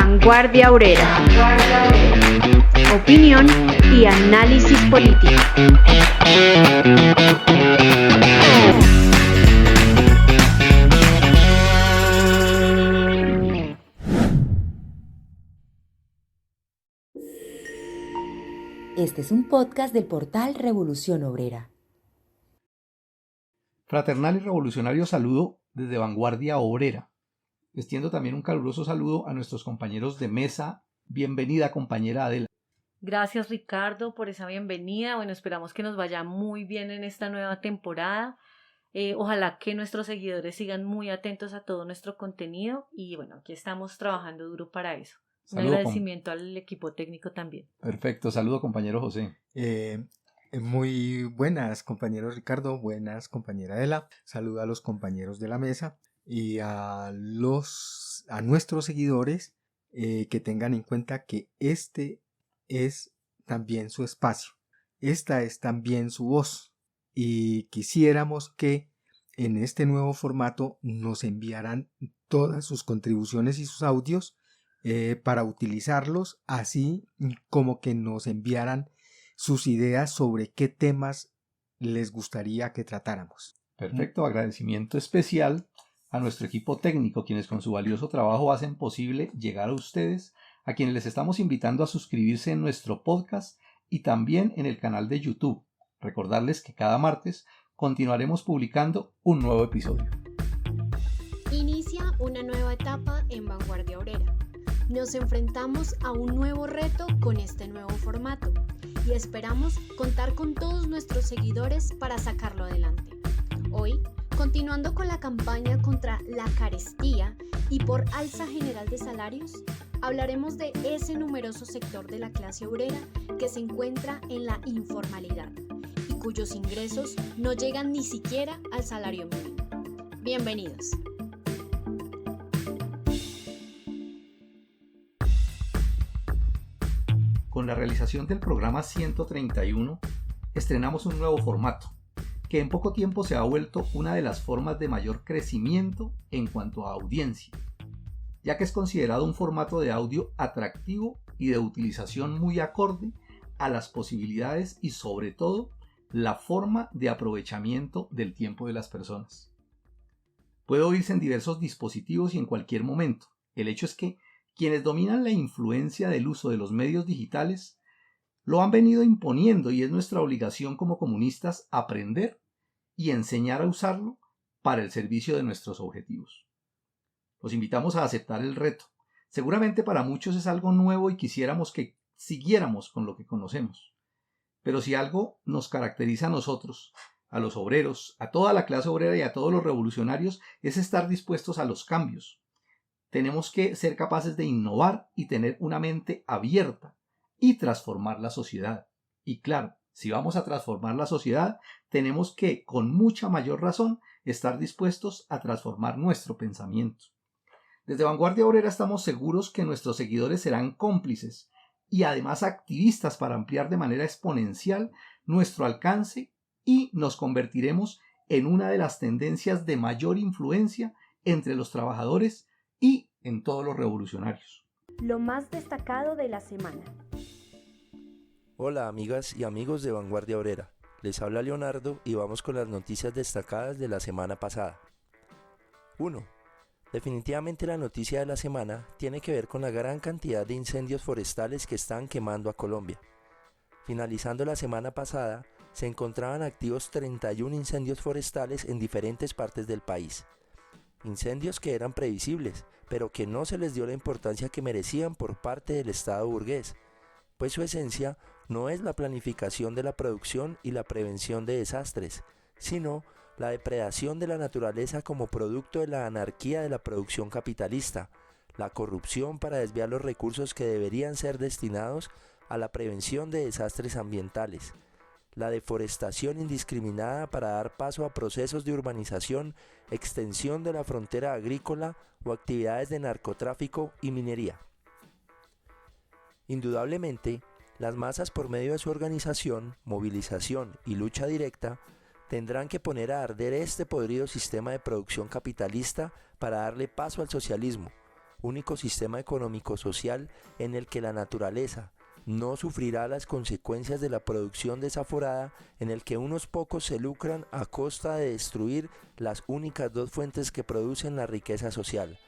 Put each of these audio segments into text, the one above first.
Vanguardia Obrera. Opinión y análisis político. Este es un podcast del portal Revolución Obrera. Fraternal y revolucionario saludo desde Vanguardia Obrera. Extiendo también un caluroso saludo a nuestros compañeros de mesa. Bienvenida, compañera Adela. Gracias, Ricardo, por esa bienvenida. Bueno, esperamos que nos vaya muy bien en esta nueva temporada. Ojalá que nuestros seguidores sigan muy atentos a todo nuestro contenido y bueno, aquí estamos trabajando duro para eso. Un agradecimiento al equipo técnico también. Perfecto, saludo, compañero José. Muy buenas, compañero Ricardo, buenas, compañera Adela. Saludo a los compañeros de la mesa y a nuestros seguidores, que tengan en cuenta que este es también su espacio, esta es también su voz, y quisiéramos que en este nuevo formato nos enviaran todas sus contribuciones y sus audios para utilizarlos, así como que nos enviaran sus ideas sobre qué temas les gustaría que tratáramos. Perfecto, agradecimiento especial a nuestro equipo técnico, quienes con su valioso trabajo hacen posible llegar a ustedes, a quienes les estamos invitando a suscribirse en nuestro podcast y también en el canal de YouTube. Recordarles que cada martes continuaremos publicando un nuevo episodio. Inicia una nueva etapa en Vanguardia Obrera. Nos enfrentamos a un nuevo reto con este nuevo formato y esperamos contar con todos nuestros seguidores para sacarlo adelante. Hoy, continuando con la campaña contra la carestía y por alza general de salarios, hablaremos de ese numeroso sector de la clase obrera que se encuentra en la informalidad y cuyos ingresos no llegan ni siquiera al salario mínimo. Bienvenidos. Con la realización del programa 131, estrenamos un nuevo formato, que en poco tiempo se ha vuelto una de las formas de mayor crecimiento en cuanto a audiencia, ya que es considerado un formato de audio atractivo y de utilización muy acorde a las posibilidades y sobre todo la forma de aprovechamiento del tiempo de las personas. Puede oírse en diversos dispositivos y en cualquier momento. El hecho es que quienes dominan la influencia del uso de los medios digitales lo han venido imponiendo y es nuestra obligación como comunistas aprender y enseñar a usarlo para el servicio de nuestros objetivos. Los invitamos a aceptar el reto. Seguramente para muchos es algo nuevo y quisiéramos que siguiéramos con lo que conocemos. Pero si algo nos caracteriza a nosotros, a los obreros, a toda la clase obrera y a todos los revolucionarios, es estar dispuestos a los cambios. Tenemos que ser capaces de innovar y tener una mente abierta y transformar la sociedad. Y claro, si vamos a transformar la sociedad, tenemos que, con mucha mayor razón, estar dispuestos a transformar nuestro pensamiento. Desde Vanguardia Obrera estamos seguros que nuestros seguidores serán cómplices y además activistas para ampliar de manera exponencial nuestro alcance y nos convertiremos en una de las tendencias de mayor influencia entre los trabajadores y en todos los revolucionarios. Lo más destacado de la semana. Hola amigas y amigos de Vanguardia Obrera, les habla Leonardo y vamos con las noticias destacadas de la semana pasada. 1. Definitivamente la noticia de la semana tiene que ver con la gran cantidad de incendios forestales que están quemando a Colombia. Finalizando la semana pasada, se encontraban activos 31 incendios forestales en diferentes partes del país. Incendios que eran previsibles, pero que no se les dio la importancia que merecían por parte del Estado burgués, pues su esencia no es la planificación de la producción y la prevención de desastres, sino la depredación de la naturaleza como producto de la anarquía de la producción capitalista, la corrupción para desviar los recursos que deberían ser destinados a la prevención de desastres ambientales, la deforestación indiscriminada para dar paso a procesos de urbanización, extensión de la frontera agrícola o actividades de narcotráfico y minería. Indudablemente, las masas por medio de su organización, movilización y lucha directa tendrán que poner a arder este podrido sistema de producción capitalista para darle paso al socialismo, un ecosistema económico-social en el que la naturaleza no sufrirá las consecuencias de la producción desaforada, en el que unos pocos se lucran a costa de destruir las únicas dos fuentes que producen la riqueza social,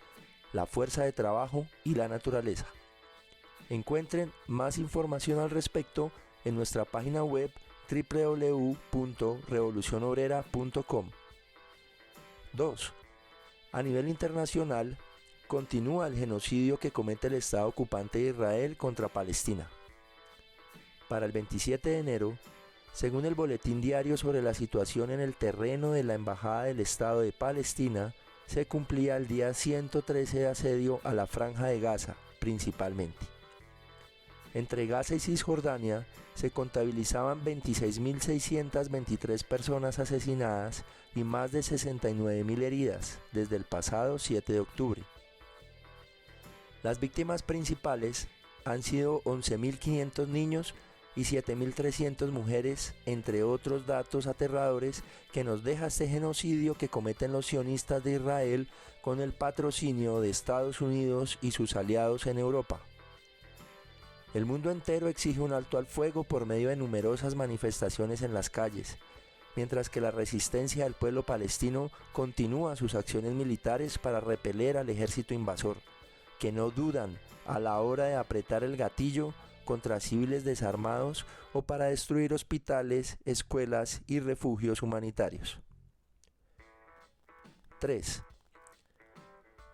la fuerza de trabajo y la naturaleza. Encuentren más información al respecto en nuestra página web www.revolucionobrera.com. 2. A nivel internacional, continúa el genocidio que comete el Estado ocupante de Israel contra Palestina. Para el 27 de enero, según el boletín diario sobre la situación en el terreno de la Embajada del Estado de Palestina, se cumplía el día 113 de asedio a la Franja de Gaza, principalmente. Entre Gaza y Cisjordania se contabilizaban 26.623 personas asesinadas y más de 69.000 heridas desde el pasado 7 de octubre. Las víctimas principales han sido 11.500 niños y 7.300 mujeres, entre otros datos aterradores que nos deja este genocidio que cometen los sionistas de Israel con el patrocinio de Estados Unidos y sus aliados en Europa. El mundo entero exige un alto al fuego por medio de numerosas manifestaciones en las calles, mientras que la resistencia del pueblo palestino continúa sus acciones militares para repeler al ejército invasor, que no dudan a la hora de apretar el gatillo contra civiles desarmados o para destruir hospitales, escuelas y refugios humanitarios. 3.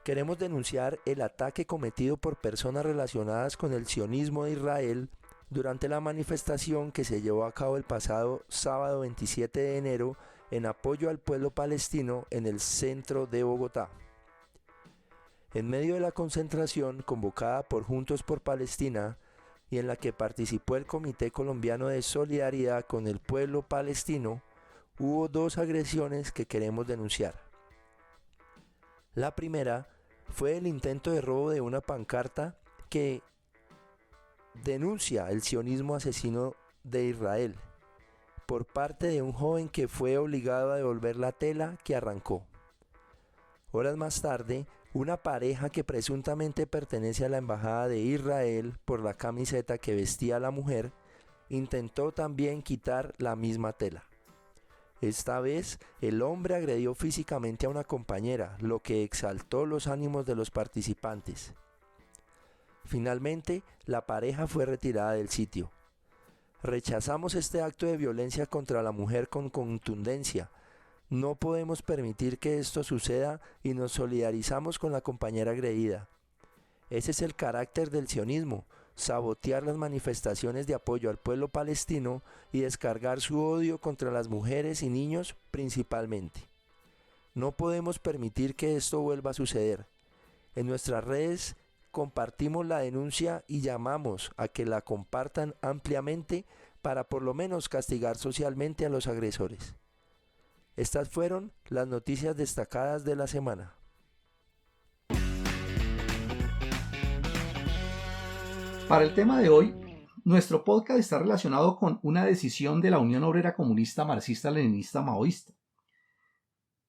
Queremos denunciar el ataque cometido por personas relacionadas con el sionismo de Israel durante la manifestación que se llevó a cabo el pasado sábado 27 de enero en apoyo al pueblo palestino en el centro de Bogotá. En medio de la concentración convocada por Juntos por Palestina y en la que participó el Comité Colombiano de Solidaridad con el Pueblo Palestino, hubo dos agresiones que queremos denunciar. La primera fue el intento de robo de una pancarta que denuncia el sionismo asesino de Israel por parte de un joven que fue obligado a devolver la tela que arrancó. Horas más tarde, una pareja que presuntamente pertenece a la Embajada de Israel por la camiseta que vestía la mujer, intentó también quitar la misma tela. Esta vez, el hombre agredió físicamente a una compañera, lo que exaltó los ánimos de los participantes. Finalmente, la pareja fue retirada del sitio. Rechazamos este acto de violencia contra la mujer con contundencia. No podemos permitir que esto suceda y nos solidarizamos con la compañera agredida. Ese es el carácter del sionismo, sabotear las manifestaciones de apoyo al pueblo palestino y descargar su odio contra las mujeres y niños principalmente. No podemos permitir que esto vuelva a suceder. En nuestras redes compartimos la denuncia y llamamos a que la compartan ampliamente para por lo menos castigar socialmente a los agresores. Estas fueron las noticias destacadas de la semana. Para el tema de hoy, nuestro podcast está relacionado con una decisión de la Unión Obrera Comunista Marxista-Leninista Maoísta.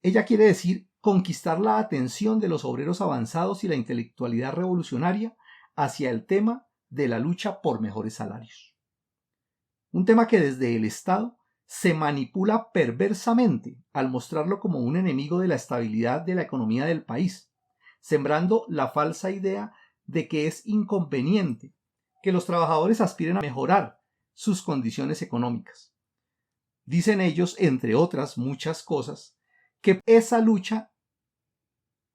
Ella quiere decir conquistar la atención de los obreros avanzados y la intelectualidad revolucionaria hacia el tema de la lucha por mejores salarios. Un tema que desde el Estado se manipula perversamente al mostrarlo como un enemigo de la estabilidad de la economía del país, sembrando la falsa idea de que es inconveniente que los trabajadores aspiren a mejorar sus condiciones económicas. Dicen ellos, entre otras muchas cosas, que esa lucha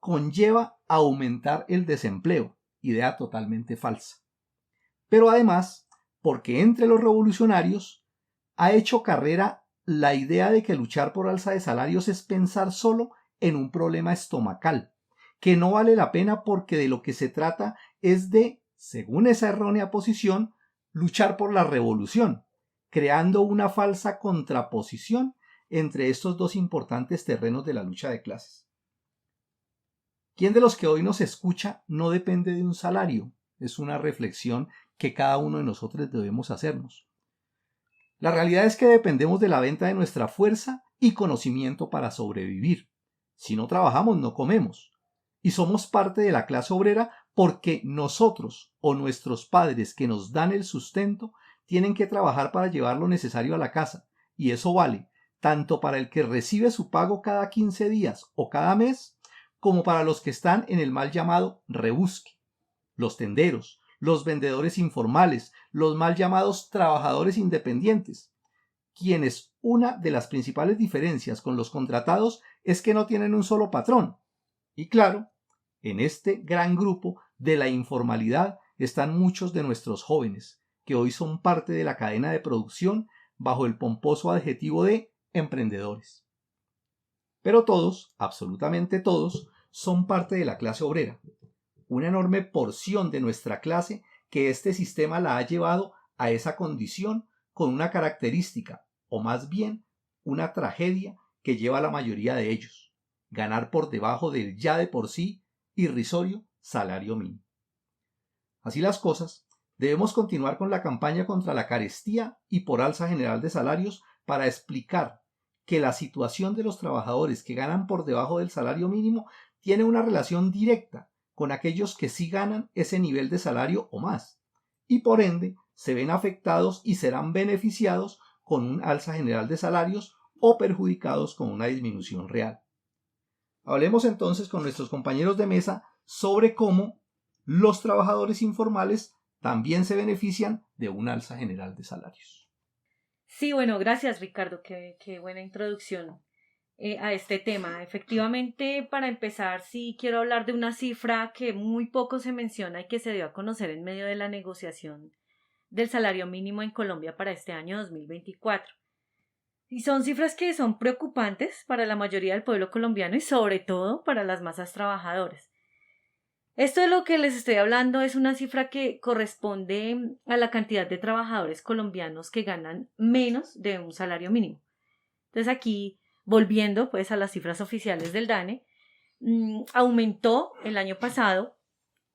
conlleva aumentar el desempleo, idea totalmente falsa. Pero además, porque entre los revolucionarios ha hecho carrera la idea de que luchar por alza de salarios es pensar solo en un problema estomacal, que no vale la pena porque de lo que se trata es de, según esa errónea posición, luchar por la revolución, creando una falsa contraposición entre estos dos importantes terrenos de la lucha de clases. ¿Quién de los que hoy nos escucha no depende de un salario? Es una reflexión que cada uno de nosotros debemos hacernos. La realidad es que dependemos de la venta de nuestra fuerza y conocimiento para sobrevivir. Si no trabajamos, no comemos. Y somos parte de la clase obrera porque nosotros o nuestros padres que nos dan el sustento tienen que trabajar para llevar lo necesario a la casa, y eso vale tanto para el que recibe su pago cada 15 días o cada mes, como para los que están en el mal llamado rebusque, los tenderos, los vendedores informales, los mal llamados trabajadores independientes, quienes una de las principales diferencias con los contratados es que no tienen un solo patrón. Y claro, en este gran grupo de la informalidad están muchos de nuestros jóvenes, que hoy son parte de la cadena de producción bajo el pomposo adjetivo de emprendedores. Pero todos, absolutamente todos, son parte de la clase obrera, una enorme porción de nuestra clase que este sistema la ha llevado a esa condición con una característica, o más bien una tragedia que lleva a la mayoría de ellos: ganar por debajo del ya de por sí irrisorio salario mínimo. Así las cosas, debemos continuar con la campaña contra la carestía y por alza general de salarios para explicar que la situación de los trabajadores que ganan por debajo del salario mínimo tiene una relación directa con aquellos que sí ganan ese nivel de salario o más, y por ende se ven afectados y serán beneficiados con un alza general de salarios o perjudicados con una disminución real. Hablemos entonces con nuestros compañeros de mesa sobre cómo los trabajadores informales también se benefician de un alza general de salarios. Sí, bueno, gracias Ricardo, qué buena introducción a este tema. Efectivamente, para empezar, sí quiero hablar de una cifra que muy poco se menciona y que se dio a conocer en medio de la negociación del salario mínimo en Colombia para este año 2024. Y son cifras que son preocupantes para la mayoría del pueblo colombiano y sobre todo para las masas trabajadoras. Esto de lo que les estoy hablando es una cifra que corresponde a la cantidad de trabajadores colombianos que ganan menos de un salario mínimo. Entonces aquí, volviendo pues a las cifras oficiales del DANE, aumentó el año pasado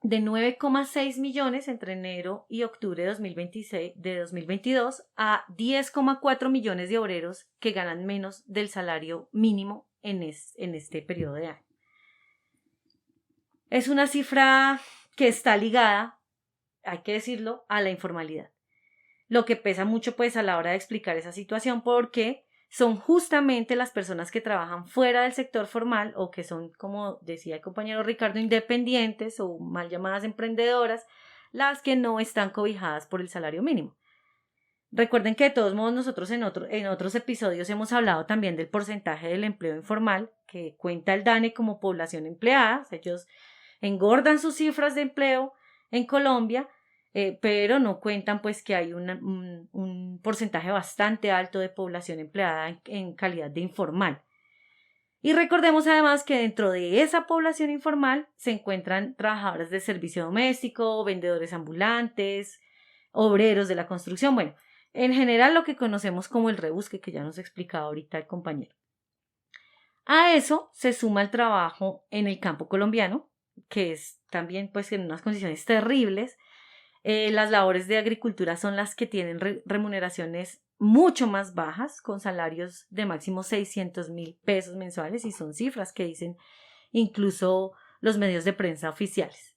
de 9,6 millones entre enero y octubre de 2022 a 10,4 millones de obreros que ganan menos del salario mínimo en este periodo de año. Es una cifra que está ligada, hay que decirlo, a la informalidad. Lo que pesa mucho pues a la hora de explicar esa situación, porque son justamente las personas que trabajan fuera del sector formal o que son, como decía el compañero Ricardo, independientes o mal llamadas emprendedoras, las que no están cobijadas por el salario mínimo. Recuerden que de todos modos nosotros en otros episodios hemos hablado también del porcentaje del empleo informal que cuenta el DANE como población empleada. Ellos engordan sus cifras de empleo en Colombia, pero no cuentan pues que hay un porcentaje bastante alto de población empleada en calidad de informal. Y recordemos además que dentro de esa población informal se encuentran trabajadores de servicio doméstico, vendedores ambulantes, obreros de la construcción, bueno, en general lo que conocemos como el rebusque, que ya nos explicaba ahorita el compañero. A eso se suma el trabajo en el campo colombiano, que es también pues en unas condiciones terribles. Las labores de agricultura son las que tienen remuneraciones mucho más bajas, con salarios de máximo 600.000 pesos mensuales, y son cifras que dicen incluso los medios de prensa oficiales.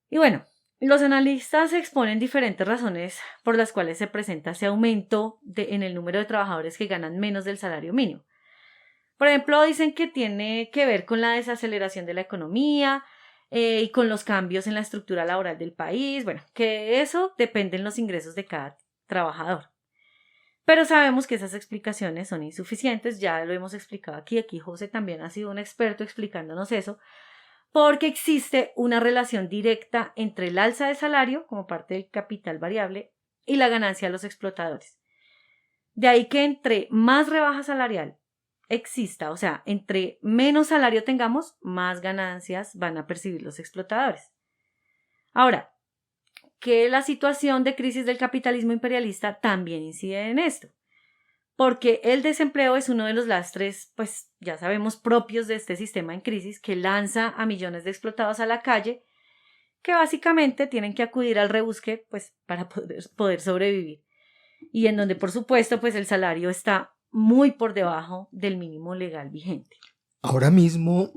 Y bueno, los analistas exponen diferentes razones por las cuales se presenta ese aumento en el número de trabajadores que ganan menos del salario mínimo. Por ejemplo, dicen que tiene que ver con la desaceleración de la economía y con los cambios en la estructura laboral del país. Bueno, que eso depende de los ingresos de cada trabajador. Pero sabemos que esas explicaciones son insuficientes, ya lo hemos explicado aquí José también ha sido un experto explicándonos eso, porque existe una relación directa entre el alza de salario como parte del capital variable y la ganancia de los explotadores. De ahí que entre más rebaja salarial exista, o sea, entre menos salario tengamos, más ganancias van a percibir los explotadores. Ahora, que la situación de crisis del capitalismo imperialista también incide en esto, porque el desempleo es uno de los lastres, pues ya sabemos, propios de este sistema en crisis que lanza a millones de explotados a la calle, que básicamente tienen que acudir al rebusque pues para poder sobrevivir, y en donde por supuesto pues el salario está muy por debajo del mínimo legal vigente. Ahora mismo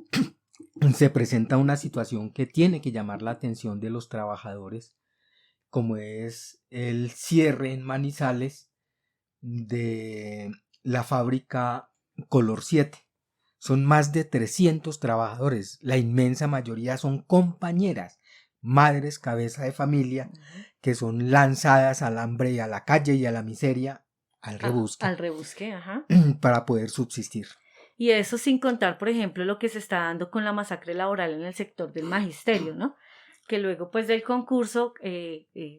se presenta una situación que tiene que llamar la atención de los trabajadores, como es el cierre en Manizales de la fábrica Color 7. Son más de 300 trabajadores, la inmensa mayoría son compañeras, madres, cabeza de familia, que son lanzadas al hambre y a la calle y a la miseria, al rebusque, Al rebusque, ajá. para poder subsistir. Y eso sin contar, por ejemplo, lo que se está dando con la masacre laboral en el sector del magisterio, ¿no? Que luego, pues, del concurso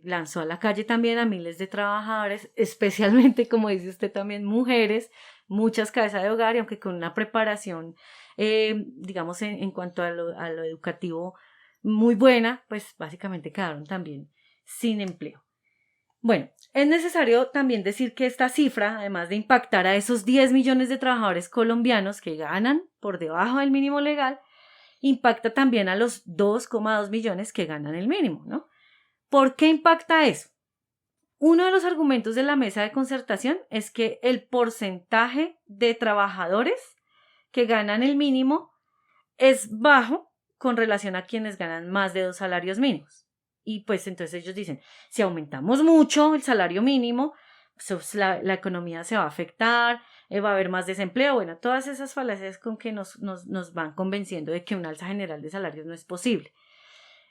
lanzó a la calle también a miles de trabajadores, especialmente, como dice usted también, mujeres, muchas cabezas de hogar, y aunque con una preparación, digamos, en cuanto a lo educativo muy buena, pues básicamente quedaron también sin empleo. Bueno, es necesario también decir que esta cifra, además de impactar a esos 10 millones de trabajadores colombianos que ganan por debajo del mínimo legal, impacta también a los 2,2 millones que ganan el mínimo, ¿no? ¿Por qué impacta eso? Uno de los argumentos de la mesa de concertación es que el porcentaje de trabajadores que ganan el mínimo es bajo con relación a quienes ganan más de 2 salarios mínimos. Y pues entonces ellos dicen, si aumentamos mucho el salario mínimo, pues la economía se va a afectar, va a haber más desempleo, bueno, todas esas falacias con que nos van convenciendo de que un alza general de salarios no es posible.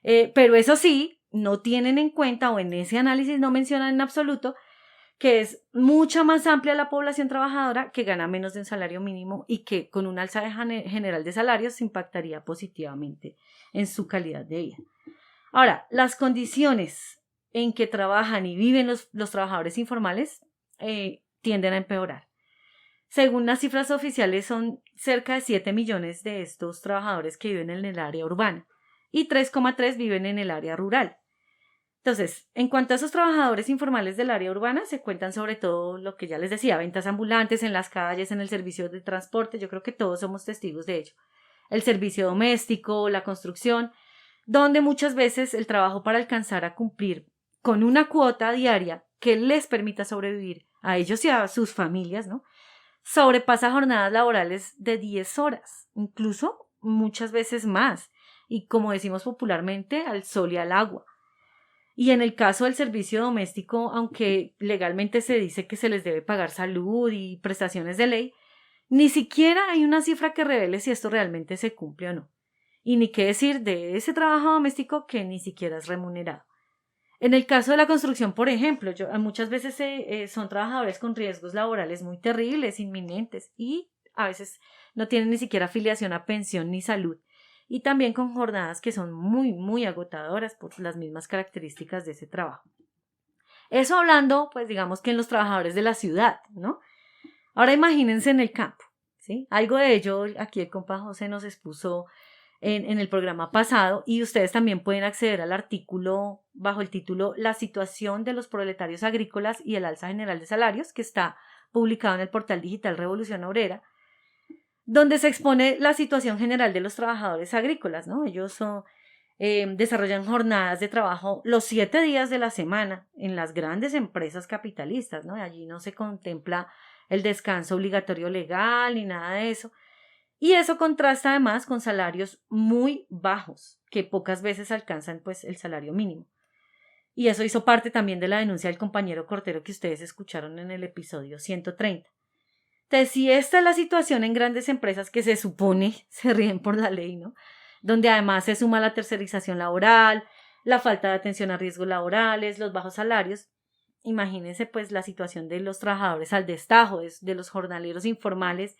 Pero eso sí, no tienen en cuenta, o en ese análisis no mencionan en absoluto, que es mucha más amplia la población trabajadora que gana menos de un salario mínimo y que con un alza general de salarios impactaría positivamente en su calidad de vida. Ahora, las condiciones en que trabajan y viven los trabajadores informales tienden a empeorar. Según las cifras oficiales, son cerca de 7 millones de estos trabajadores que viven en el área urbana y 3,3 viven en el área rural. Entonces, en cuanto a esos trabajadores informales del área urbana, se cuentan sobre todo lo que ya les decía, ventas ambulantes en las calles, en el servicio de transporte, yo creo que todos somos testigos de ello. El servicio doméstico, la construcción, donde muchas veces el trabajo para alcanzar a cumplir con una cuota diaria que les permita sobrevivir a ellos y a sus familias, ¿no?, sobrepasa jornadas laborales de 10 horas, incluso muchas veces más, y como decimos popularmente, al sol y al agua. Y en el caso del servicio doméstico, aunque legalmente se dice que se les debe pagar salud y prestaciones de ley, ni siquiera hay una cifra que revele si esto realmente se cumple o no. Y ni qué decir de ese trabajo doméstico que ni siquiera es remunerado. En el caso de la construcción, por ejemplo, muchas veces son trabajadores con riesgos laborales muy terribles, inminentes, y a veces no tienen ni siquiera afiliación a pensión ni salud, y también con jornadas que son muy, muy agotadoras por las mismas características de ese trabajo. Eso hablando, pues digamos que en los trabajadores de la ciudad, ¿no? Ahora imagínense en el campo, ¿sí? Algo de ello aquí el compa José nos expuso en el programa pasado, y ustedes también pueden acceder al artículo bajo el título La situación de los proletarios agrícolas y el alza general de salarios, que está publicado en el portal digital Revolución Obrera, donde se expone la situación general de los trabajadores agrícolas, ¿no? Ellos desarrollan jornadas de trabajo los 7 días de la semana en las grandes empresas capitalistas, ¿no? Allí no se contempla el descanso obligatorio legal ni nada de eso. Y eso contrasta además con salarios muy bajos, que pocas veces alcanzan pues el salario mínimo. Y eso hizo parte también de la denuncia del compañero Cortero que ustedes escucharon en el episodio 130. Entonces, si esta es la situación en grandes empresas que se supone se ríen por la ley, ¿no?, donde además se suma la tercerización laboral, la falta de atención a riesgos laborales, los bajos salarios, imagínense pues la situación de los trabajadores al destajo, de los jornaleros informales,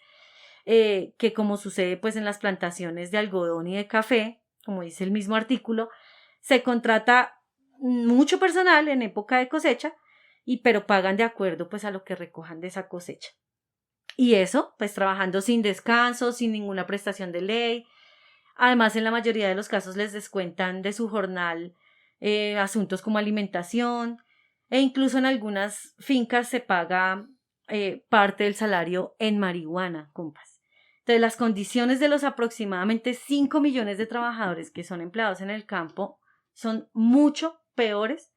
que como sucede pues en las plantaciones de algodón y de café, como dice el mismo artículo, se contrata mucho personal en época de cosecha, pero pagan de acuerdo pues a lo que recojan de esa cosecha. Y eso, pues trabajando sin descanso, sin ninguna prestación de ley. Además, en la mayoría de los casos les descuentan de su jornal asuntos como alimentación, e incluso en algunas fincas se paga parte del salario en marihuana, compas. Entonces, las condiciones de los aproximadamente 5 millones de trabajadores que son empleados en el campo son mucho peores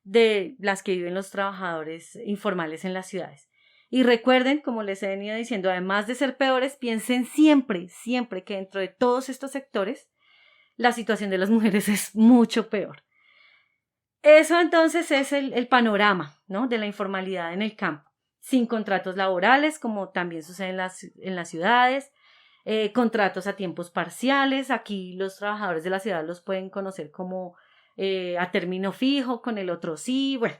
de las que viven los trabajadores informales en las ciudades. Y recuerden, como les he venido diciendo, además de ser peores, piensen siempre, siempre que dentro de todos estos sectores la situación de las mujeres es mucho peor. Eso entonces es el panorama, ¿no?, de la informalidad en el campo, sin contratos laborales, como también sucede en las ciudades, contratos a tiempos parciales. Aquí los trabajadores de la ciudad los pueden conocer como a término fijo, con el otro sí, bueno,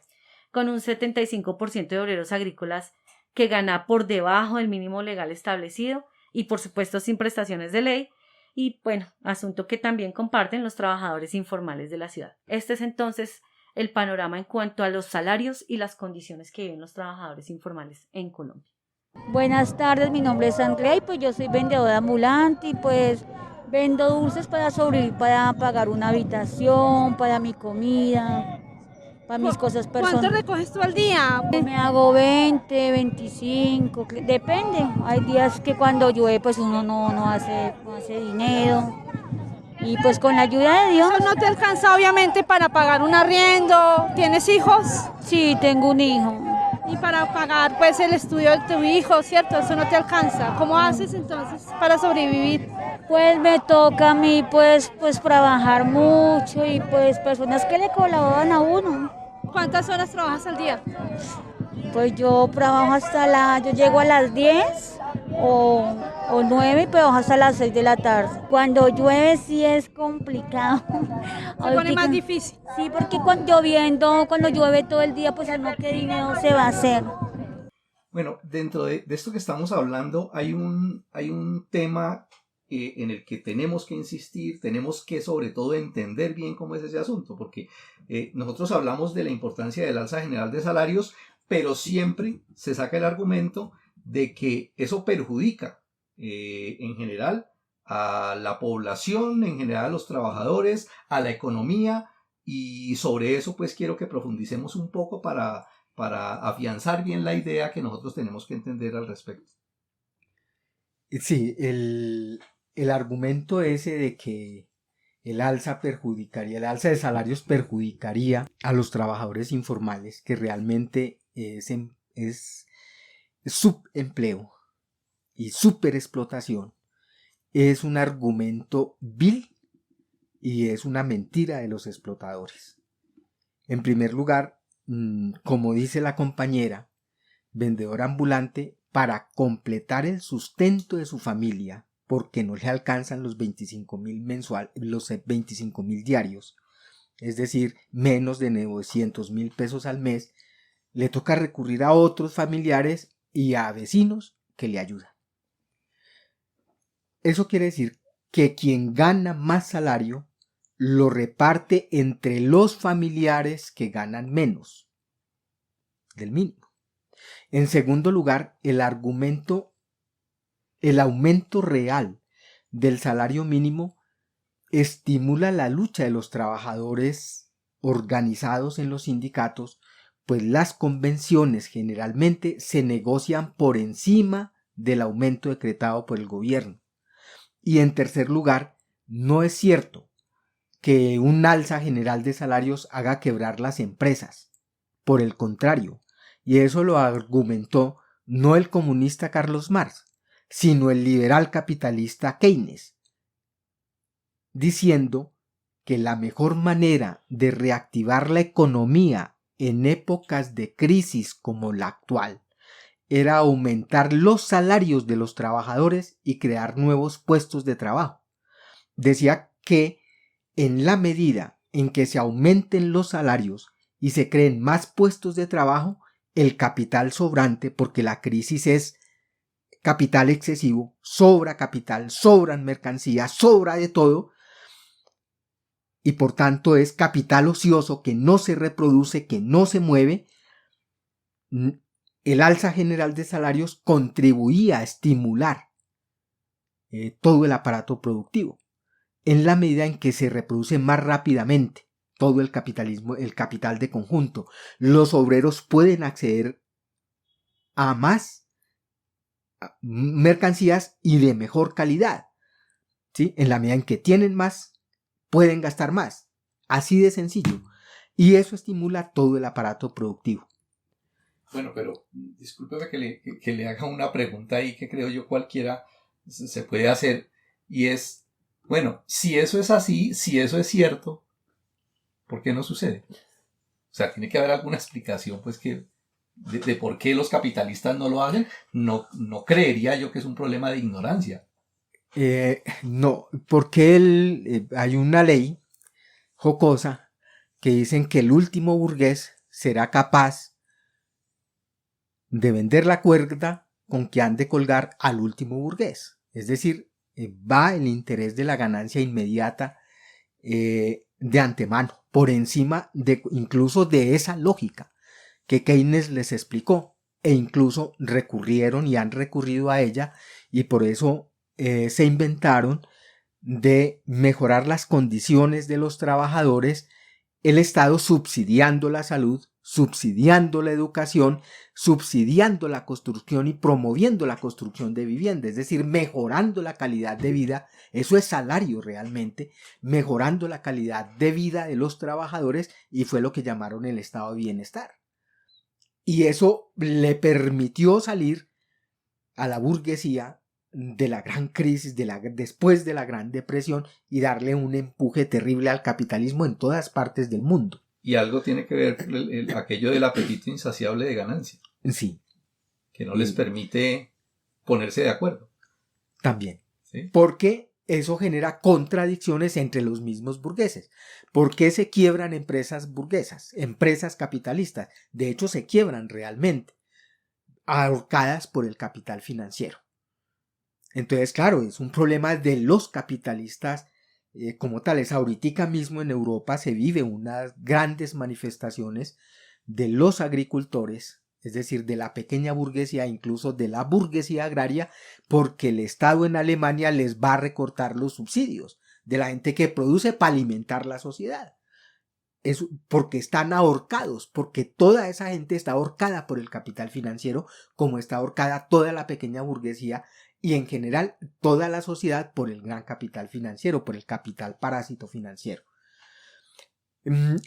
con un 75% de obreros agrícolas que gana por debajo del mínimo legal establecido y por supuesto sin prestaciones de ley. Y bueno, asunto que también comparten los trabajadores informales de la ciudad. Este es entonces el panorama en cuanto a los salarios y las condiciones que viven los trabajadores informales en Colombia. Buenas tardes, mi nombre es Andrea y pues yo soy vendedora ambulante y pues vendo dulces para sobrevivir, para pagar una habitación, para mi comida, para mis cosas personales. ¿Cuánto recoges tú al día? Me hago 20, 25, depende. Hay días que cuando llueve pues uno no hace dinero. Y pues con la ayuda de Dios. Eso no te alcanza obviamente para pagar un arriendo. ¿Tienes hijos? Sí, tengo un hijo. Y para pagar pues el estudio de tu hijo, ¿cierto? Eso no te alcanza. ¿Cómo haces entonces para sobrevivir? Pues me toca a mí pues trabajar mucho y pues personas que le colaboran a uno. ¿Cuántas horas trabajas al día? Pues yo trabajo yo llego a las 10 o 9, pero hasta las 6 de la tarde. Cuando llueve sí es complicado. Se pone más difícil. Sí, porque cuando llueve todo el día, pues no, ¿qué dinero se va a hacer? Bueno, dentro de esto que estamos hablando hay un tema en el que tenemos que insistir, tenemos que sobre todo entender bien cómo es ese asunto, porque nosotros hablamos de la importancia del alza general de salarios, pero siempre se saca el argumento de que eso perjudica en general a la población, en general a los trabajadores, a la economía, y sobre eso pues quiero que profundicemos un poco para afianzar bien la idea que nosotros tenemos que entender al respecto. Sí, el argumento ese de que el alza de salarios perjudicaría a los trabajadores informales, que realmente es subempleo y superexplotación, es un argumento vil y es una mentira de los explotadores. En primer lugar, como dice la compañera vendedora ambulante, para completar el sustento de su familia, porque no le alcanzan los 25.000 diarios, es decir, menos de 900.000 pesos al mes, le toca recurrir a otros familiares y a vecinos que le ayudan. Eso quiere decir que quien gana más salario lo reparte entre los familiares que ganan menos del mínimo. En segundo lugar, el aumento real del salario mínimo estimula la lucha de los trabajadores organizados en los sindicatos, pues las convenciones generalmente se negocian por encima del aumento decretado por el gobierno. Y en tercer lugar, no es cierto que un alza general de salarios haga quebrar las empresas. Por el contrario, y eso lo argumentó no el comunista Carlos Marx, sino el liberal capitalista Keynes, diciendo que la mejor manera de reactivar la economía en épocas de crisis como la actual era aumentar los salarios de los trabajadores y crear nuevos puestos de trabajo. Decía que en la medida en que se aumenten los salarios y se creen más puestos de trabajo, el capital sobrante, porque la crisis es capital excesivo, sobra capital, sobran mercancías, sobra de todo, y por tanto es capital ocioso que no se reproduce, que no se mueve. El alza general de salarios contribuía a estimular todo el aparato productivo, en la medida en que se reproduce más rápidamente todo el capitalismo, el capital de conjunto. Los obreros pueden acceder a más mercancías y de mejor calidad, ¿sí? En la medida en que tienen más, pueden gastar más. Así de sencillo. Y eso estimula todo el aparato productivo. Bueno, pero discúlpeme que le haga una pregunta ahí que creo yo cualquiera se puede hacer, y es, bueno, si eso es así, si eso es cierto, ¿por qué no sucede? O sea, tiene que haber alguna explicación, pues, de por qué los capitalistas no lo hacen. No creería yo que es un problema de ignorancia. No, porque hay una ley jocosa que dicen que el último burgués será capaz de vender la cuerda con que han de colgar al último burgués. Es decir, va el interés de la ganancia inmediata de antemano, por encima incluso de esa lógica que Keynes les explicó, e incluso recurrieron y han recurrido a ella, y por eso se inventaron de mejorar las condiciones de los trabajadores, el Estado subsidiando la salud, subsidiando la educación, subsidiando la construcción y promoviendo la construcción de vivienda, es decir, mejorando la calidad de vida. Eso es salario realmente, mejorando la calidad de vida de los trabajadores, y fue lo que llamaron el estado de bienestar. Y eso le permitió salir a la burguesía de la gran crisis, después de la Gran Depresión, y darle un empuje terrible al capitalismo en todas partes del mundo. Y algo tiene que ver aquello del apetito insaciable de ganancia. Sí. Que no les permite ponerse de acuerdo. También. ¿Sí? Porque eso genera contradicciones entre los mismos burgueses. ¿Por qué se quiebran empresas burguesas, empresas capitalistas? De hecho, se quiebran realmente, ahorcadas por el capital financiero. Entonces, claro, es un problema de los capitalistas como tales. Ahorita mismo en Europa se vive unas grandes manifestaciones de los agricultores, es decir, de la pequeña burguesía, incluso de la burguesía agraria, porque el Estado en Alemania les va a recortar los subsidios de la gente que produce para alimentar la sociedad. Es porque están ahorcados, porque toda esa gente está ahorcada por el capital financiero, como está ahorcada toda la pequeña burguesía y en general toda la sociedad por el gran capital financiero, por el capital parásito financiero.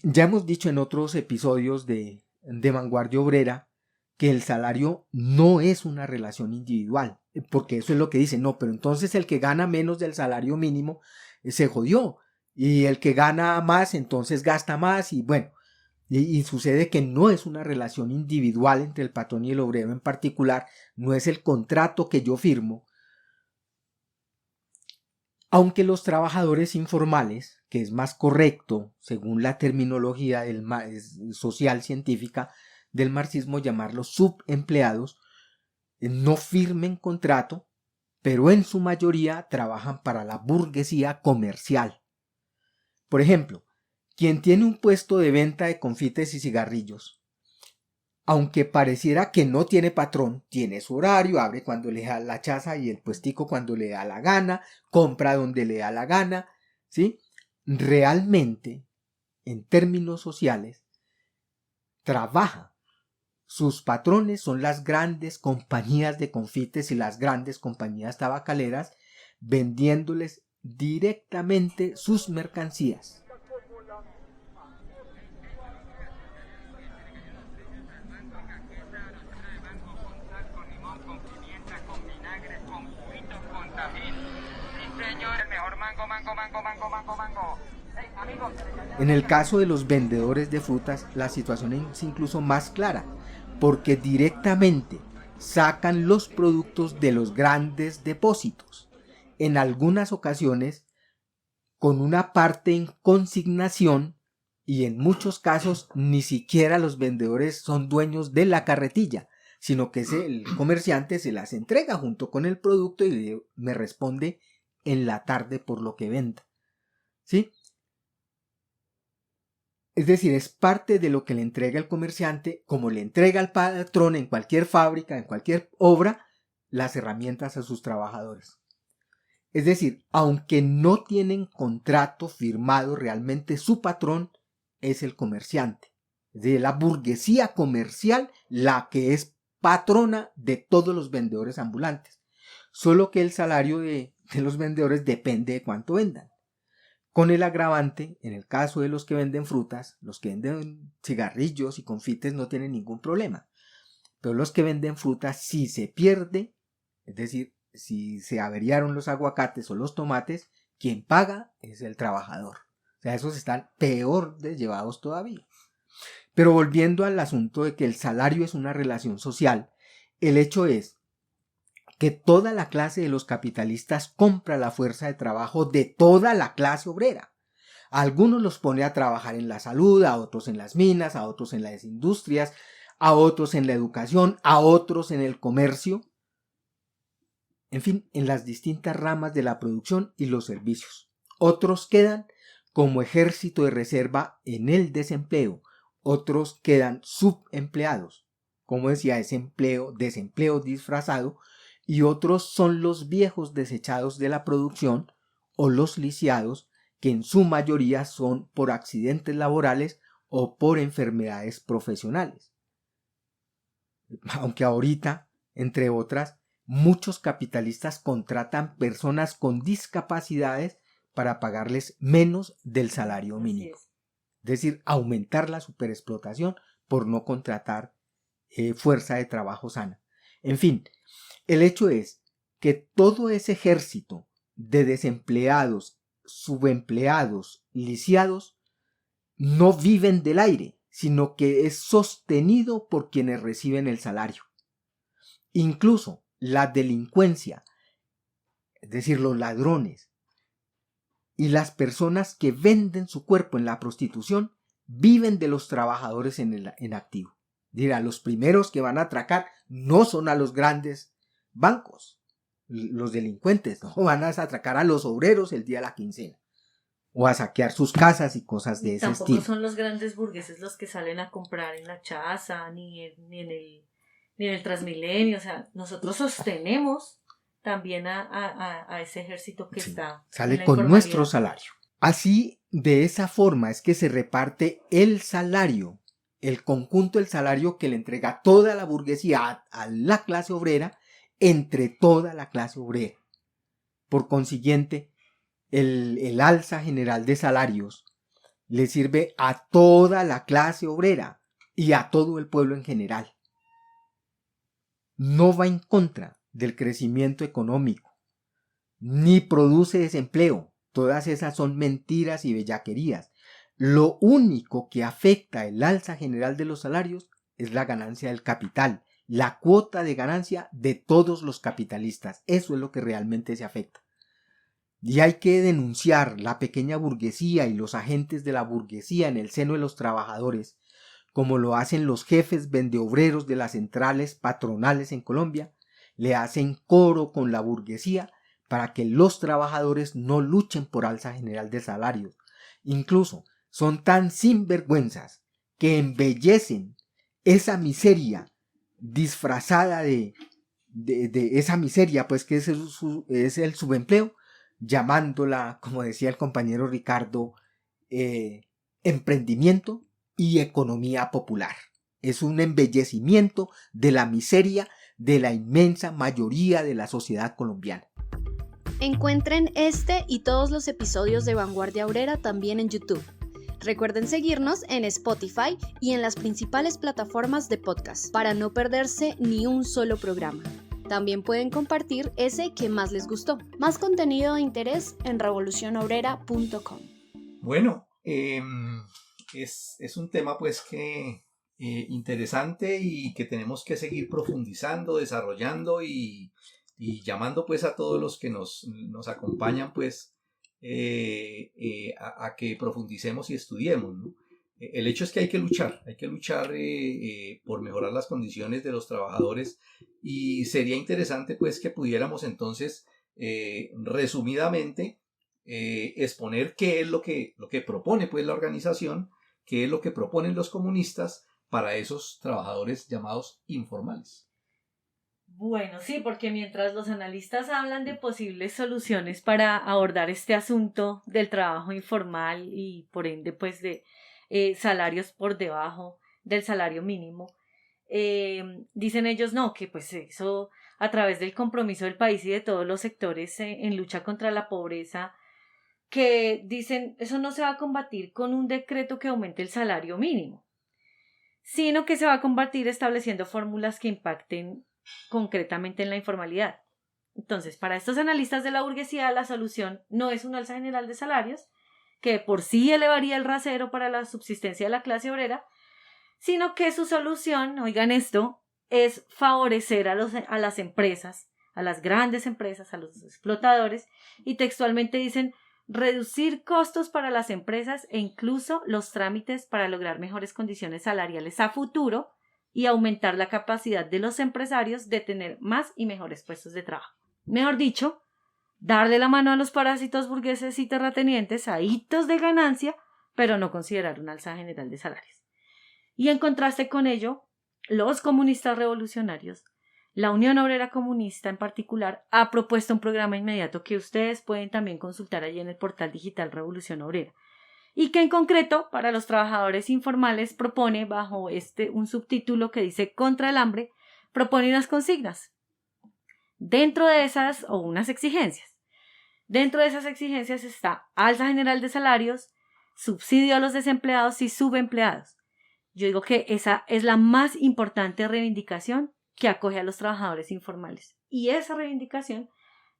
Ya hemos dicho en otros episodios de Vanguardia Obrera que el salario no es una relación individual, porque eso es lo que dicen. No, pero entonces el que gana menos del salario mínimo se jodió, y el que gana más entonces gasta más, y bueno, y sucede que no es una relación individual entre el patrón y el obrero en particular, no es el contrato que yo firmo. Aunque los trabajadores informales, que es más correcto según la terminología social científica del marxismo llamarlos subempleados, no firmen contrato, pero en su mayoría trabajan para la burguesía comercial. Por ejemplo, quien tiene un puesto de venta de confites y cigarrillos, aunque pareciera que no tiene patrón, tiene su horario, abre cuando le da la chaza y el puestico cuando le da la gana, compra donde le da la gana, ¿sí? Realmente, en términos sociales, trabaja. Sus patrones son las grandes compañías de confites y las grandes compañías tabacaleras, vendiéndoles directamente sus mercancías. En el caso de los vendedores de frutas, la situación es incluso más clara, porque directamente sacan los productos de los grandes depósitos, en algunas ocasiones con una parte en consignación, y en muchos casos ni siquiera los vendedores son dueños de la carretilla, sino que el comerciante se las entrega junto con el producto y me responde en la tarde por lo que venda, ¿sí? Es decir, es parte de lo que le entrega el comerciante, como le entrega al patrón en cualquier fábrica, en cualquier obra, las herramientas a sus trabajadores. Es decir, aunque no tienen contrato firmado, realmente su patrón es el comerciante. Es decir, la burguesía comercial la que es patrona de todos los vendedores ambulantes. Solo que el salario de los vendedores depende de cuánto vendan. Con el agravante, en el caso de los que venden frutas, los que venden cigarrillos y confites no tienen ningún problema. pero los que venden fruta, si se pierde, es decir, si se averiaron los aguacates o los tomates, quien paga es el trabajador. O sea, esos están peor de llevados todavía. Pero volviendo al asunto de que el salario es una relación social, el hecho es que toda la clase de los capitalistas compra la fuerza de trabajo de toda la clase obrera. A algunos los pone a trabajar en la salud, a otros en las minas, a otros en las industrias, a otros en la educación, a otros en el comercio, en fin, en las distintas ramas de la producción y los servicios. Otros quedan como ejército de reserva en el desempleo, otros quedan subempleados, como decía, desempleo disfrazado, y otros son los viejos desechados de la producción o los lisiados, que en su mayoría son por accidentes laborales o por enfermedades profesionales. Aunque ahorita, entre otras, muchos capitalistas contratan personas con discapacidades para pagarles menos del salario mínimo. Es decir, aumentar la superexplotación por no contratar fuerza de trabajo sana. En fin, el hecho es que todo ese ejército de desempleados, subempleados, lisiados, no viven del aire, sino que es sostenido por quienes reciben el salario. Incluso la delincuencia, es decir, los ladrones y las personas que venden su cuerpo en la prostitución, viven de los trabajadores en activo. Dirá, los primeros que van a atracar no son a los grandes bancos, los delincuentes, no van a atracar a los obreros el día de la quincena o a saquear sus casas y cosas de ese estilo. Tampoco son los grandes burgueses los que salen a comprar en la Chaza ni en el Transmilenio. O sea, nosotros sostenemos también a ese ejército que está sale con nuestro salario. Así, de esa forma es que se reparte el salario, el conjunto del salario que le entrega toda la burguesía a la clase obrera, entre toda la clase obrera. Por consiguiente, el alza general de salarios le sirve a toda la clase obrera y a todo el pueblo en general. No va en contra del crecimiento económico, ni produce desempleo. Todas esas son mentiras y bellaquerías. Lo único que afecta el alza general de los salarios es la ganancia del capital, la cuota de ganancia de todos los capitalistas. Eso es lo que realmente se afecta. Y hay que denunciar la pequeña burguesía y los agentes de la burguesía en el seno de los trabajadores, como lo hacen los jefes vendeobreros de las centrales patronales en Colombia. Le hacen coro con la burguesía para que los trabajadores no luchen por alza general de salarios. Incluso son tan sinvergüenzas que embellecen esa miseria disfrazada de esa miseria, pues que es el subempleo, llamándola, como decía el compañero Ricardo, emprendimiento y economía popular. Es un embellecimiento de la miseria de la inmensa mayoría de la sociedad colombiana. Encuentren este y todos los episodios de Vanguardia Obrera también en YouTube. Recuerden seguirnos en Spotify y en las principales plataformas de podcast para no perderse ni un solo programa. También pueden compartir ese que más les gustó. Más contenido de interés en revolucionobrera.com. Bueno, es un tema pues que interesante y que tenemos que seguir profundizando, desarrollando y llamando pues a todos los que nos acompañan pues a que profundicemos y estudiemos, ¿no? El hecho es que hay que luchar por mejorar las condiciones de los trabajadores, y sería interesante pues que pudiéramos entonces resumidamente exponer qué es lo que propone pues la organización, qué es lo que proponen los comunistas para esos trabajadores llamados informales. Bueno, sí, porque mientras los analistas hablan de posibles soluciones para abordar este asunto del trabajo informal y por ende pues de salarios por debajo del salario mínimo, dicen ellos no, que pues eso a través del compromiso del país y de todos los sectores en lucha contra la pobreza, que dicen eso no se va a combatir con un decreto que aumente el salario mínimo. sino que se va a combatir estableciendo fórmulas que impacten concretamente en la informalidad. Entonces, para estos analistas de la burguesía, la solución no es un alza general de salarios, que por sí elevaría el rasero para la subsistencia de la clase obrera, sino que su solución, oigan esto, es favorecer a las empresas, a las grandes empresas, a los explotadores, y textualmente dicen reducir costos para las empresas e incluso los trámites para lograr mejores condiciones salariales a futuro y aumentar la capacidad de los empresarios de tener más y mejores puestos de trabajo. Mejor dicho, darle la mano a los parásitos burgueses y terratenientes a hitos de ganancia, pero no considerar un alza general de salarios. Y en contraste con ello, los comunistas revolucionarios, la Unión Obrera Comunista en particular, ha propuesto un programa inmediato que ustedes pueden también consultar allí en el portal digital Revolución Obrera, y que en concreto para los trabajadores informales propone bajo un subtítulo que dice Contra el hambre, propone unas consignas. Dentro de esas, o unas exigencias. Dentro de esas exigencias está alza general de salarios, subsidio a los desempleados y subempleados. Yo digo que esa es la más importante reivindicación que acoge a los trabajadores informales. Y esa reivindicación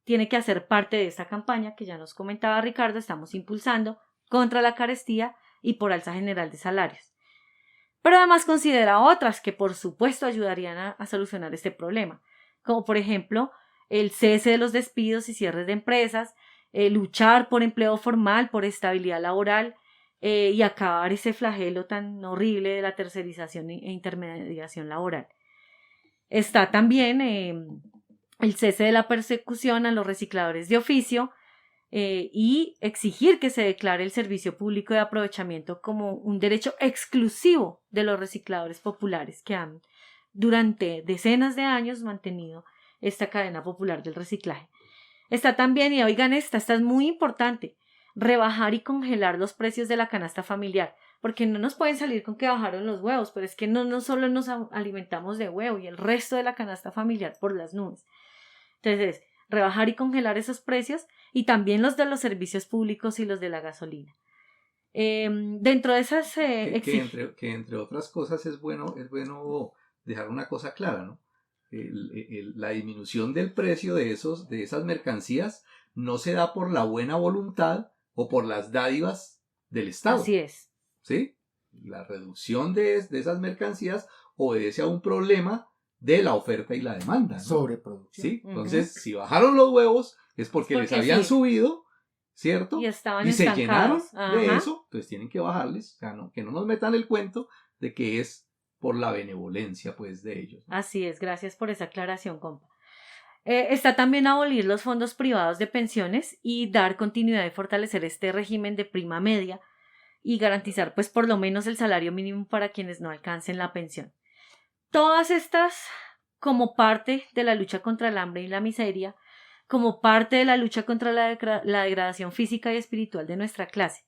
tiene que hacer parte de esta campaña que ya nos comentaba Ricardo, estamos impulsando contra la carestía y por alza general de salarios. Pero además considera otras que por supuesto ayudarían a solucionar este problema, como por ejemplo el cese de los despidos y cierres de empresas, luchar por empleo formal, por estabilidad laboral y acabar ese flagelo tan horrible de la tercerización e intermediación laboral. Está también el cese de la persecución a los recicladores de oficio y exigir que se declare el servicio público de aprovechamiento como un derecho exclusivo de los recicladores populares que han durante decenas de años mantenido esta cadena popular del reciclaje. Está también, y oigan esta es muy importante, rebajar y congelar los precios de la canasta familiar, porque no nos pueden salir con que bajaron los huevos, pero es que no solo nos alimentamos de huevo y el resto de la canasta familiar por las nubes. Entonces, rebajar y congelar esos precios y también los de los servicios públicos y los de la gasolina. Dentro de esas... que entre otras cosas es bueno dejar una cosa clara, ¿no? La disminución del precio de esas mercancías no se da por la buena voluntad o por las dádivas del Estado. Así es. ¿Sí? La reducción de esas mercancías obedece a un problema de la oferta y la demanda, ¿no? Sobreproducción. ¿Sí? Entonces, si bajaron los huevos es porque les habían subido, ¿cierto? Y se llenaron Ajá. de eso, entonces tienen que bajarles, o sea, que no nos metan el cuento de que es por la benevolencia, pues, de ellos, ¿no? Así es, gracias por esa aclaración, compa. Está también abolir los fondos privados de pensiones y dar continuidad y fortalecer este régimen de prima media y garantizar, pues, por lo menos el salario mínimo para quienes no alcancen la pensión. Todas estas como parte de la lucha contra el hambre y la miseria, como parte de la lucha contra la degradación física y espiritual de nuestra clase.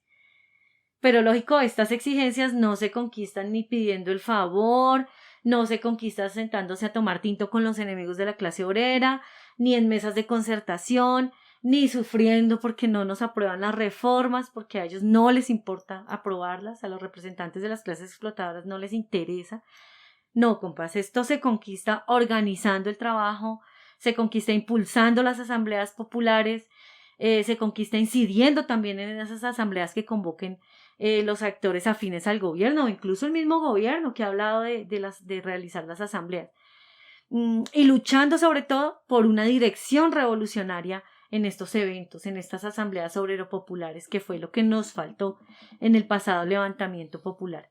Pero lógico, estas exigencias no se conquistan ni pidiendo el favor, no se conquistan sentándose a tomar tinto con los enemigos de la clase obrera, ni en mesas de concertación, ni sufriendo porque no nos aprueban las reformas, porque a ellos no les importa aprobarlas, a los representantes de las clases explotadoras no les interesa. No, compas, esto se conquista organizando el trabajo, se conquista impulsando las asambleas populares, se conquista incidiendo también en esas asambleas que convoquen los actores afines al gobierno, o incluso el mismo gobierno que ha hablado de realizar las asambleas, y luchando sobre todo por una dirección revolucionaria en estos eventos, en estas asambleas obrero-populares, que fue lo que nos faltó en el pasado levantamiento popular.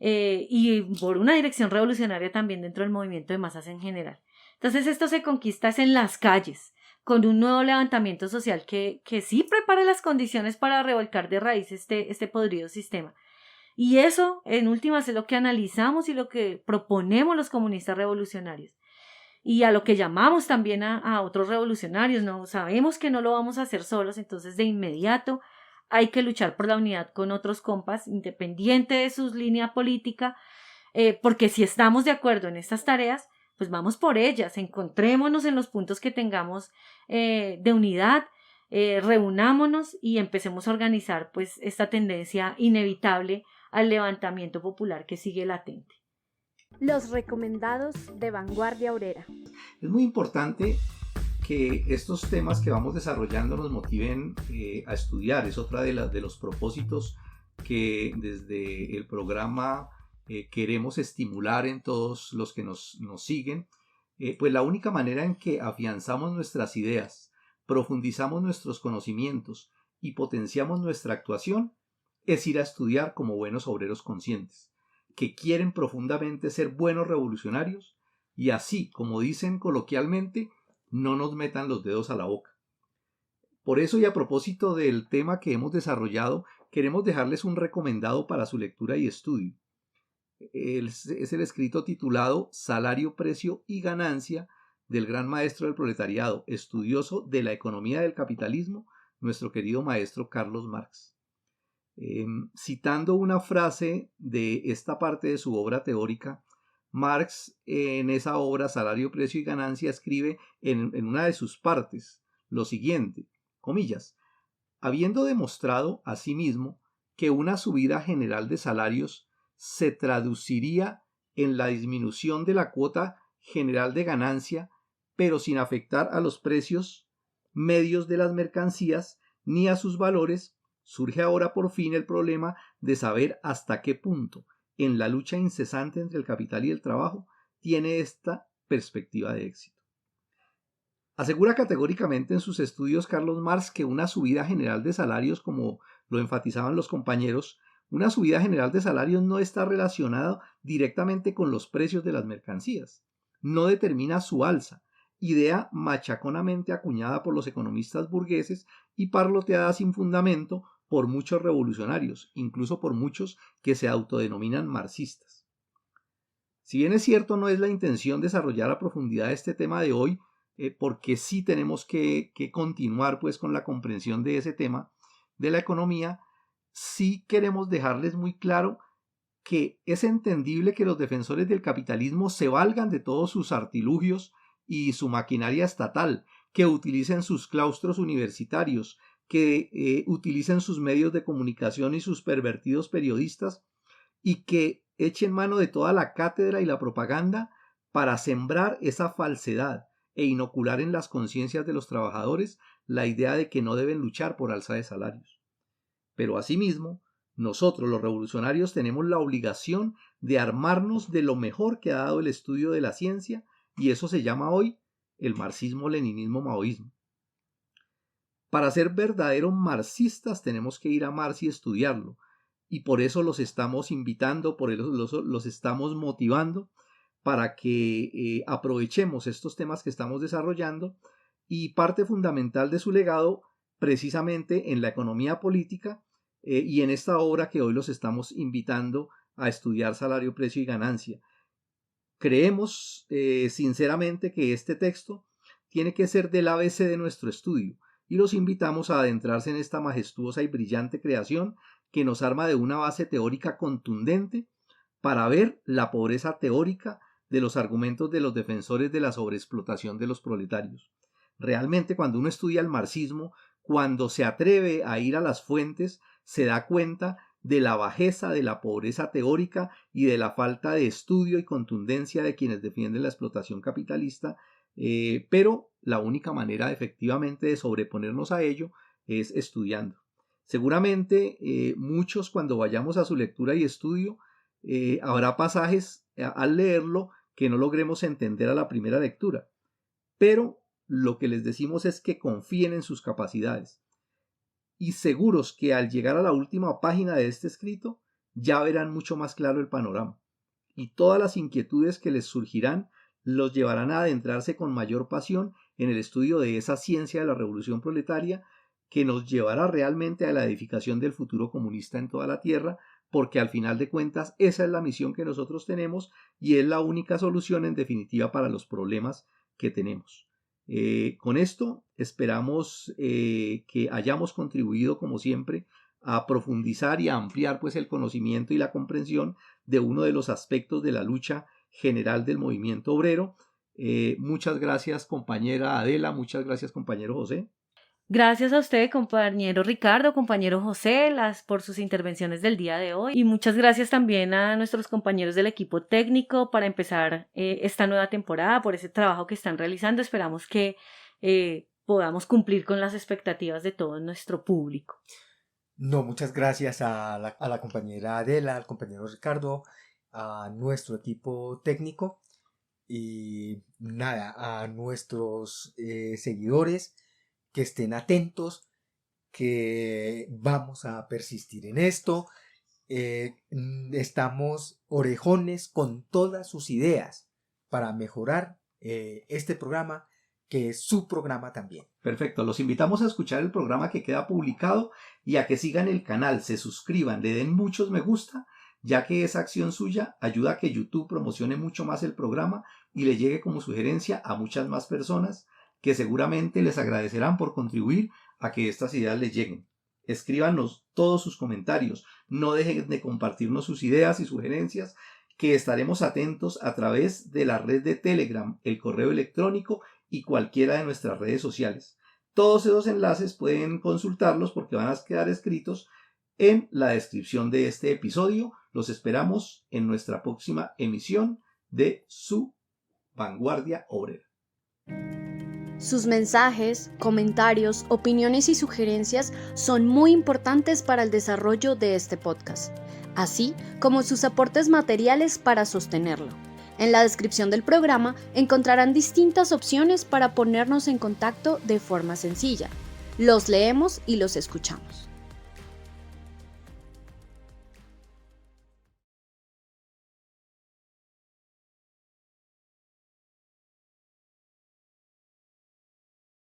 Y por una dirección revolucionaria también dentro del movimiento de masas en general. Entonces esto se conquista en las calles, con un nuevo levantamiento social que sí prepare las condiciones para revolcar de raíz este podrido sistema. Y eso, en últimas, es lo que analizamos y lo que proponemos los comunistas revolucionarios. Y a lo que llamamos también a otros revolucionarios, ¿no? Sabemos que no lo vamos a hacer solos, entonces de inmediato hay que luchar por la unidad con otros compas, independiente de su línea política, porque si estamos de acuerdo en estas tareas, pues vamos por ellas, encontrémonos en los puntos que tengamos de unidad, reunámonos y empecemos a organizar pues esta tendencia inevitable al levantamiento popular que sigue latente. Los recomendados de Vanguardia Obrera. Es muy importante que estos temas que vamos desarrollando nos motiven a estudiar. Es otra de los propósitos que desde el programa queremos estimular en todos los que nos siguen. Pues la única manera en que afianzamos nuestras ideas, profundizamos nuestros conocimientos y potenciamos nuestra actuación es ir a estudiar como buenos obreros conscientes, que quieren profundamente ser buenos revolucionarios y así, como dicen coloquialmente, no nos metan los dedos a la boca. Por eso y a propósito del tema que hemos desarrollado, queremos dejarles un recomendado para su lectura y estudio. Es el escrito titulado Salario, Precio y Ganancia del gran maestro del proletariado, estudioso de la economía del capitalismo, nuestro querido maestro Carlos Marx. Citando una frase de esta parte de su obra teórica, Marx en esa obra Salario, Precio y Ganancia escribe en una de sus partes lo siguiente, comillas, habiendo demostrado asimismo que una subida general de salarios se traduciría en la disminución de la cuota general de ganancia, pero sin afectar a los precios medios de las mercancías ni a sus valores, surge ahora por fin el problema de saber hasta qué punto, en la lucha incesante entre el capital y el trabajo, tiene esta perspectiva de éxito. Asegura categóricamente en sus estudios Carlos Marx que una subida general de salarios, como lo enfatizaban los compañeros, una subida general de salarios no está relacionada directamente con los precios de las mercancías, no determina su alza, idea machaconamente acuñada por los economistas burgueses y parloteada sin fundamento por muchos revolucionarios, incluso por muchos que se autodenominan marxistas. Si bien es cierto, no es la intención desarrollar a profundidad este tema de hoy, porque sí tenemos que continuar pues con la comprensión de ese tema de la economía, sí queremos dejarles muy claro que es entendible que los defensores del capitalismo se valgan de todos sus artilugios y su maquinaria estatal, que utilicen sus claustros universitarios, que utilicen sus medios de comunicación y sus pervertidos periodistas, y que echen mano de toda la cátedra y la propaganda para sembrar esa falsedad e inocular en las conciencias de los trabajadores la idea de que no deben luchar por alza de salarios. Pero asimismo, nosotros los revolucionarios tenemos la obligación de armarnos de lo mejor que ha dado el estudio de la ciencia, y eso se llama hoy el marxismo-leninismo-maoísmo. Para ser verdaderos marxistas tenemos que ir a Marx y estudiarlo, y por eso los estamos invitando, por eso los estamos motivando para que aprovechemos estos temas que estamos desarrollando, y parte fundamental de su legado precisamente en la economía política y en esta obra que hoy los estamos invitando a estudiar Salario, Precio y Ganancia. Creemos sinceramente que este texto tiene que ser del ABC de nuestro estudio, y los invitamos a adentrarse en esta majestuosa y brillante creación que nos arma de una base teórica contundente para ver la pobreza teórica de los argumentos de los defensores de la sobreexplotación de los proletarios. Realmente, cuando uno estudia el marxismo, cuando se atreve a ir a las fuentes, se da cuenta de la bajeza, de la pobreza teórica y de la falta de estudio y contundencia de quienes defienden la explotación capitalista, pero la única manera efectivamente de sobreponernos a ello es estudiando. Seguramente muchos, cuando vayamos a su lectura y estudio, habrá pasajes al leerlo que no logremos entender a la primera lectura, pero lo que les decimos es que confíen en sus capacidades y seguros que al llegar a la última página de este escrito ya verán mucho más claro el panorama, y todas las inquietudes que les surgirán los llevarán a adentrarse con mayor pasión en el estudio de esa ciencia de la revolución proletaria que nos llevará realmente a la edificación del futuro comunista en toda la tierra, porque al final de cuentas esa es la misión que nosotros tenemos y es la única solución en definitiva para los problemas que tenemos. Con esto esperamos que hayamos contribuido como siempre a profundizar y a ampliar pues el conocimiento y la comprensión de uno de los aspectos de la lucha general del movimiento obrero. Muchas gracias compañera Adela, muchas gracias compañero José. Gracias a usted, compañero Ricardo, compañero José, por sus intervenciones del día de hoy. Y muchas gracias también a nuestros compañeros del equipo técnico para empezar esta nueva temporada, por ese trabajo que están realizando. Esperamos que podamos cumplir con las expectativas de todo nuestro público. No, muchas gracias a la compañera Adela, al compañero Ricardo, a nuestro equipo técnico y nada, a nuestros seguidores, que estén atentos, que vamos a persistir en esto. Estamos orejones con todas sus ideas para mejorar este programa, que es su programa también. Perfecto, los invitamos a escuchar el programa que queda publicado y a que sigan el canal, se suscriban, le den muchos me gusta, ya que esa acción suya ayuda a que YouTube promocione mucho más el programa y le llegue como sugerencia a muchas más personas que seguramente les agradecerán por contribuir a que estas ideas les lleguen. Escríbanos todos sus comentarios, no dejen de compartirnos sus ideas y sugerencias, que estaremos atentos a través de la red de Telegram, el correo electrónico y cualquiera de nuestras redes sociales. Todos esos enlaces pueden consultarlos porque van a quedar escritos en la descripción de este episodio. Los esperamos en nuestra próxima emisión de Su Vanguardia Obrera. Sus mensajes, comentarios, opiniones y sugerencias son muy importantes para el desarrollo de este podcast, así como sus aportes materiales para sostenerlo. En la descripción del programa encontrarán distintas opciones para ponernos en contacto de forma sencilla. Los leemos y los escuchamos.